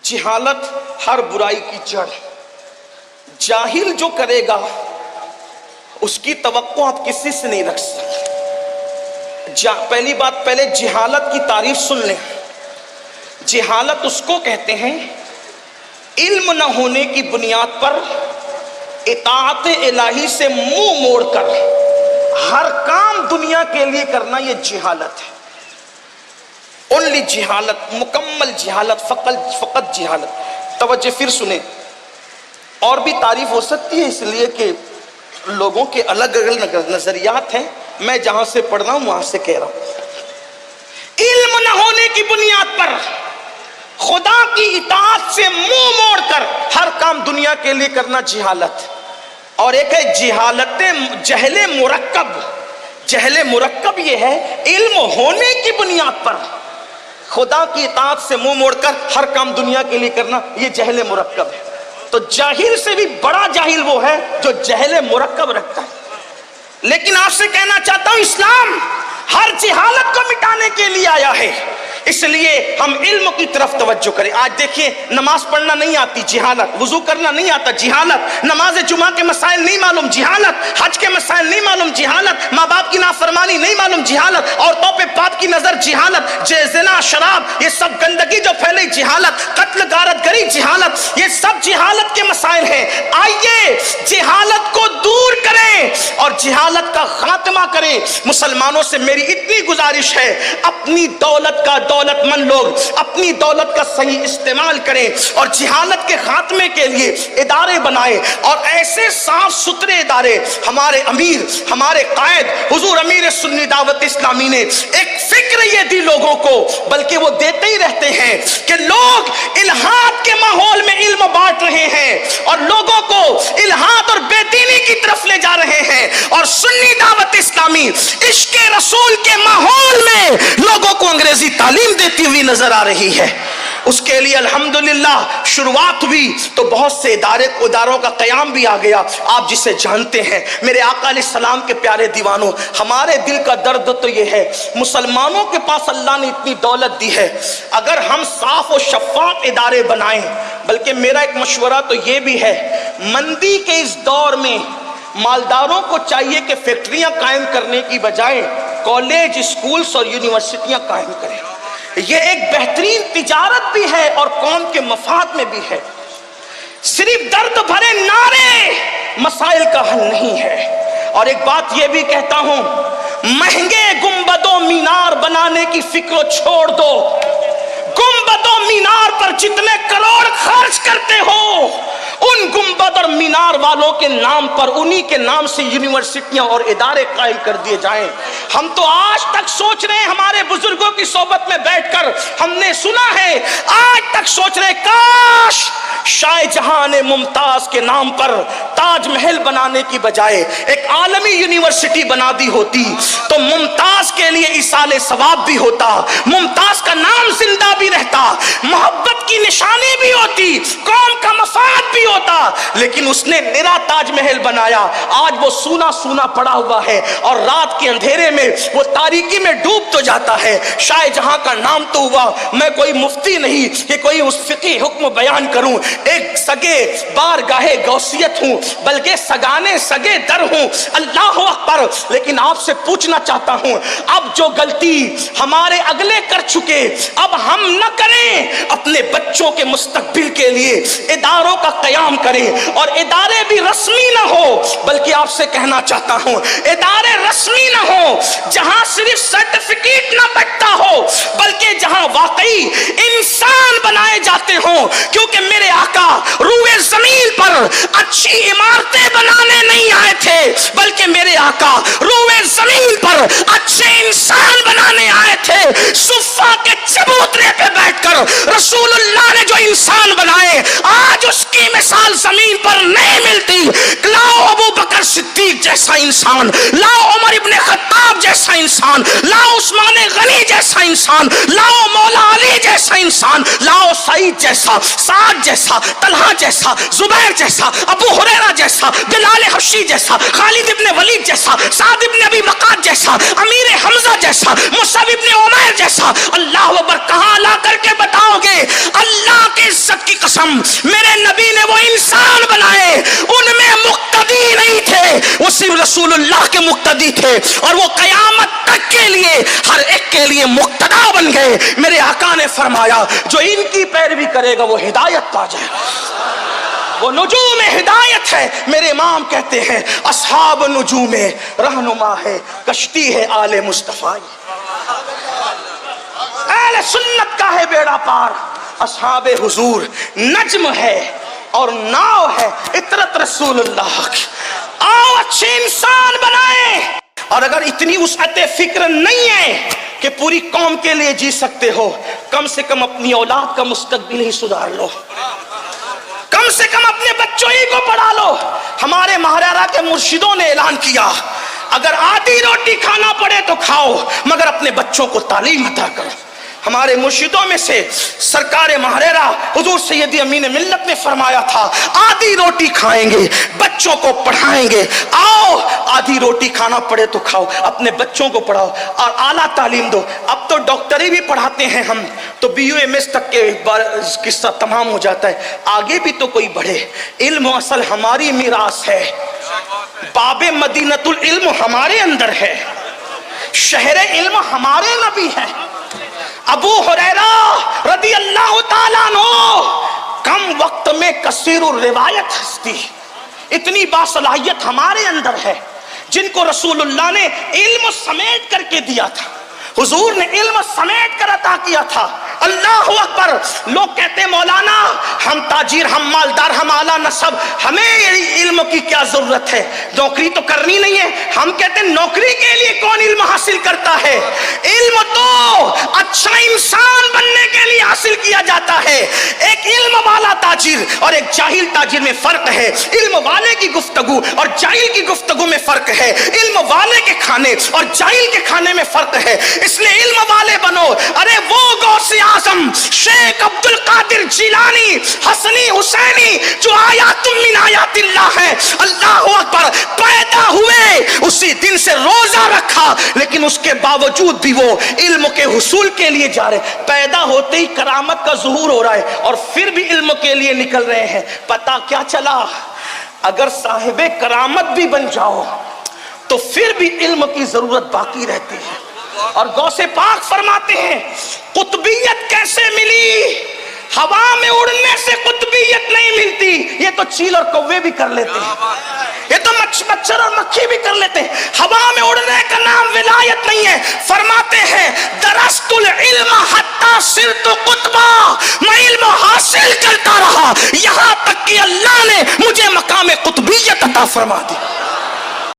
جہالت ہر برائی کی جڑ. جاہل جو کرے گا اس کی توقع آپ کسی سے نہیں رکھ سکتے. پہلی بات، پہلے جہالت کی تعریف سن لیں. جہالت اس کو کہتے ہیں علم نہ ہونے کی بنیاد پر اطاعت الہی سے منہ موڑ کر ہر کام دنیا کے لیے کرنا، یہ جہالت ہے. اونلی جہالت، مکمل جہالت، فقط جہالت. توجہ پھر سنیں، اور بھی تعریف ہو سکتی ہے اس لیے کہ لوگوں کے الگ الگ نظریات ہیں. میں جہاں سے پڑھ رہا ہوں وہاں سے کہہ رہا ہوں. علم نہ ہونے کی بنیاد پر خدا کی اطاعت سے منہ موڑ کر ہر کام دنیا کے لیے کرنا جہالت. اور ایک ہے جہالت جہل مرکب. جہل مرکب یہ ہے علم ہونے کی بنیاد پر خدا کی اطاعت سے منہ موڑ کر ہر کام دنیا کے لیے کرنا، یہ جہل مرکب ہے. تو جاہل سے بھی بڑا جاہل وہ ہے جو جہل مرکب رکھتا ہے. لیکن آپ سے کہنا چاہتا ہوں اسلام ہر جہالت کو مٹانے کے لیے آیا ہے. اس لیے ہم علم کی طرف توجہ کریں. آج دیکھیں نماز پڑھنا نہیں آتی، جہالت. وضو کرنا نہیں آتا، جہالت. نماز جمعہ کے مسائل نہیں معلوم، جہالت. حج کے مسائل نہیں معلوم، جہالت. ماں باپ کی نافرمانی نہیں معلوم، جہالت. عورتوں پہ باپ کی نظر، جہالت. زنا، شراب، یہ سب گندگی جو پھیلی، جہالت. قتل، غارت گری، جہالت. یہ سب جہالت کے مسائل ہیں. آئیے جہالت کو دور کریں اور جہالت کا خاتمہ کریں. مسلمانوں سے میری اتنی گزارش ہے، اپنی دولت کا، دولت مند لوگ اپنی دولت کا صحیح استعمال کریں اور جہالت کے خاتمے کے لیے ادارے بنائیں. اور ایسے صاف ستھرے ادارے ہمارے امیر، ہمارے قائد حضور امیر سنی دعوت اسلامی نے ایک فکر یہ دی لوگوں کو، بلکہ وہ دیتے ہی رہتے ہیں کہ لوگ الحاد کے ماحول میں علم بانٹ رہے ہیں اور لوگوں کو الحاد اور بے دینی کی طرف لے جا رہے ہیں. اور سنی دعوت اسلامی عشق رسول کے ماحول میں لوگوں کو انگریزی تعلیم دیتی ہوئی نظر آ رہی ہے. اس کے لیے الحمدللہ شروعات ہوئی تو بہت سے اداروں کا قیام بھی آ گیا. آپ جسے جانتے ہیں میرے آقا علیہ السلام کے پیارے دیوانوں، ہمارے دل کا درد تو یہ ہے مسلمانوں کے پاس اللہ نے اتنی دولت دی ہے، اگر ہم صاف و شفاف ادارے بنائیں. بلکہ میرا ایک مشورہ تو یہ بھی ہے، مندی کے اس دور میں مالداروں کو چاہیے کہ فیکٹریاں قائم کرنے کی بجائے کالج، اسکولز اور یونیورسٹیاں قائم کریں. یہ ایک بہترین تجارت بھی ہے اور قوم کے مفاد میں بھی ہے. صرف درد بھرے نعرے مسائل کا حل نہیں ہے. اور ایک بات یہ بھی کہتا ہوں، مہنگے گنبد و مینار بنانے کی فکر چھوڑ دو. گنبد و مینار پر جتنے کروڑ خرچ کرتے ہو ان گنبد اور مینار والوں کے نام پر، انہی کے نام سے یونیورسٹیاں اور ادارے قائم کر دیے جائیں. ہم تو آج تک سوچ رہے ہیں، ہمارے بزرگوں کی صحبت میں بیٹھ کر ہم نے سنا ہے، آج تک سوچ رہے ہیں کاش شاہ جہاں نے ممتاز کے نام پر تاج محل بنانے کی بجائے ایک عالمی یونیورسٹی بنا دی ہوتی تو ممتاز کے لیے ایصال ثواب بھی ہوتا، ممتاز کا نام زندہ بھی رہتا، محبت کی نشانی بھی ہوتی، قوم کا مفاد بھی ہوتا. لیکن اس نے نرا تاج محل بنایا، آج وہ سونا سونا پڑا ہوا ہے اور رات کے اندھیرے میں وہ تاریکی میں ڈوب تو جاتا ہے. شاہ جہاں کا نام تو ہوا. میں کوئی مفتی نہیں کہ کوئی اس فقہی حکم بیان کروں، ایک سگے بارگاہ غوثیت ہوں، بلکہ سگانے سگے در ہوں. اللہ اکبر. لیکن آپ سے پوچھنا چاہتا ہوں، اب جو غلطی ہمارے اگلے کر چکے اب ہم نہ کریں. اپنے بچوں کے مستقبل کے لیے اداروں کا قیام کریں اور ادارے بھی رسمی نہ ہو، بلکہ آپ سے کہنا چاہتا ہوں ادارے رسمی نہ ہو جہاں صرف سرٹیفکیٹ نہ بٹتا ہو، بلکہ جہاں واقعی انسان بنائے جاتے ہوں. کیونکہ میرے آقا روئے زمین پر اچھی عمارتیں بنانے نہیں آئے تھے، بلکہ میرے آقا روئے زمین پر اچھے انسان بنانے آئے تھے. صفا کے چبوترے پہ بیٹھ کر رسول اللہ نے جو انسان بنائے آج اس کی مثال زمین پر نہیں ملتی. لاؤ ابو بکر صدیق جیسا انسان، لاؤ عمر ابن خطاب جیسا انسان، لاؤ عثمان غنی جیسا انسان، لاؤ مولا علی جیسا انسان، لاؤ سعید جیسا، سعد جیسا، طلحہ جیسا، زبیر جیسا، ابو ہریرہ جیسا، بلال حبشی جیسا، خالد ابن ولید جیسا، سعد ابن ابی وقاص جیسا، امیر حمزہ جیسا، مصعب ابن عمیر جیسا. اللہ اکبر. کہاں لا کر کے بتاؤ گے اللہ کی عزت قسم میرے نبی نے وہ انسان بنائے، ان میں مقتدی نہیں تھے، وہ صرف رسول اللہ کے مقتدی تھے، اور وہ قیامت تک کے لیے ہر ایک کے لیے مقتدا بن گئے۔ میرے آقا نے فرمایا جو ان کی پیروی کرے گا وہ ہدایت پا جائے گا، وہ نجوم ہدایت ہے۔ میرے امام کہتے ہیں اصحاب نجوم رہنما ہے، کشتی ہے آل مصطفیٰ، اہل سنت کا ہے بیڑا پار، اصحاب حضور نجم ہے اور ناؤ ہے اطرت رسول اللہ کی۔ آؤ اچھے انسان بنائیں، اور اگر اتنی وسعت فکر نہیں ہے کہ پوری قوم کے لیے جی سکتے ہو، کم سے کم اپنی اولاد کا مستقبل ہی سدھار لو، کم سے کم اپنے بچوں ہی کو پڑھا لو۔ ہمارے مہاراجا کے مرشدوں نے اعلان کیا اگر آدھی روٹی کھانا پڑے تو کھاؤ مگر اپنے بچوں کو تعلیم عطا کرو۔ ہمارے مرشدوں میں سے سرکار مہاریرا حضور سید امین ملت نے فرمایا تھا آدھی روٹی کھائیں گے بچوں کو پڑھائیں گے۔ آؤ آدھی روٹی کھانا پڑے تو کھاؤ، اپنے بچوں کو پڑھاؤ اور اعلیٰ تعلیم دو۔ اب تو ڈاکٹری بھی پڑھاتے ہیں ہم تو BUMS تک کے قصہ تمام ہو جاتا ہے، آگے بھی تو کوئی بڑھے۔ علم اصل ہماری میراث ہے، باب مدینۃ العلم ہمارے اندر ہے، شہر علم ہمارے نبی ہے۔ ابو ہریرہ رضی اللہ تعالیٰ عنہ کم وقت میں کثیر الروایت ہستی، اتنی باصلاحیت ہمارے اندر ہے، جن کو رسول اللہ نے علم سمیٹ کر کے دیا تھا، حضور نے علم سمیٹ کر عطا کیا تھا۔ اللہ اکبر۔ لوگ کہتے ہیں مولانا ہم تاجر، ہم مالدار، ہم اعلیٰ نسب، ہمیں علم کی کیا ضرورت ہے، نوکری تو کرنی نہیں ہے۔ ہم کہتے ہیں نوکری کے لیے کون علم حاصل کرتا ہے؟ علم تو اچھا انسان بننے کے لیے حاصل کیا جاتا ہے۔ ایک علم والا تاجر اور ایک جاہل تاجر میں فرق ہے، علم والے کی گفتگو اور جاہل کی گفتگو میں فرق ہے، علم والے کے کھانے اور جاہل کے کھانے میں فرق ہے، اس لیے علم والے بنو۔ ارے وہ غوث اعظم شیخ عبد القادر جیلانی حسنی حسینی جو آیات من آیات اللہ ہے، اللہ اکبر، پیدا ہوئے اسی دن سے روزہ رکھا لیکن اس کے باوجود بھی وہ علم کے حصول کے لیے جا رہے، پیدا ہوتے ہی کرامت کا ظہور ہو رہا ہے اور پھر بھی علم کے لیے نکل رہے ہیں۔ پتہ کیا چلا؟ اگر صاحب کرامت بھی بن جاؤ تو پھر بھی علم کی ضرورت باقی رہتی ہے۔ اور غوث پاک فرماتے ہیں قطبیت کیسے ملی؟ ہوا میں اڑنے سے قطبیت نہیں ملتی، یہ تو چیل اور کوے بھی کر لیتے ہیں، یہ تو مچھر اور مکھی بھی کر لیتے ہیں، ہوا میں اڑنے کا نام ولایت نہیں ہے۔ فرماتے ہیں درست العلم حتی صرت قطبا، میں علم حاصل کرتا رہا یہاں تک کہ اللہ نے مجھے مقام قطبیت عطا فرما دی۔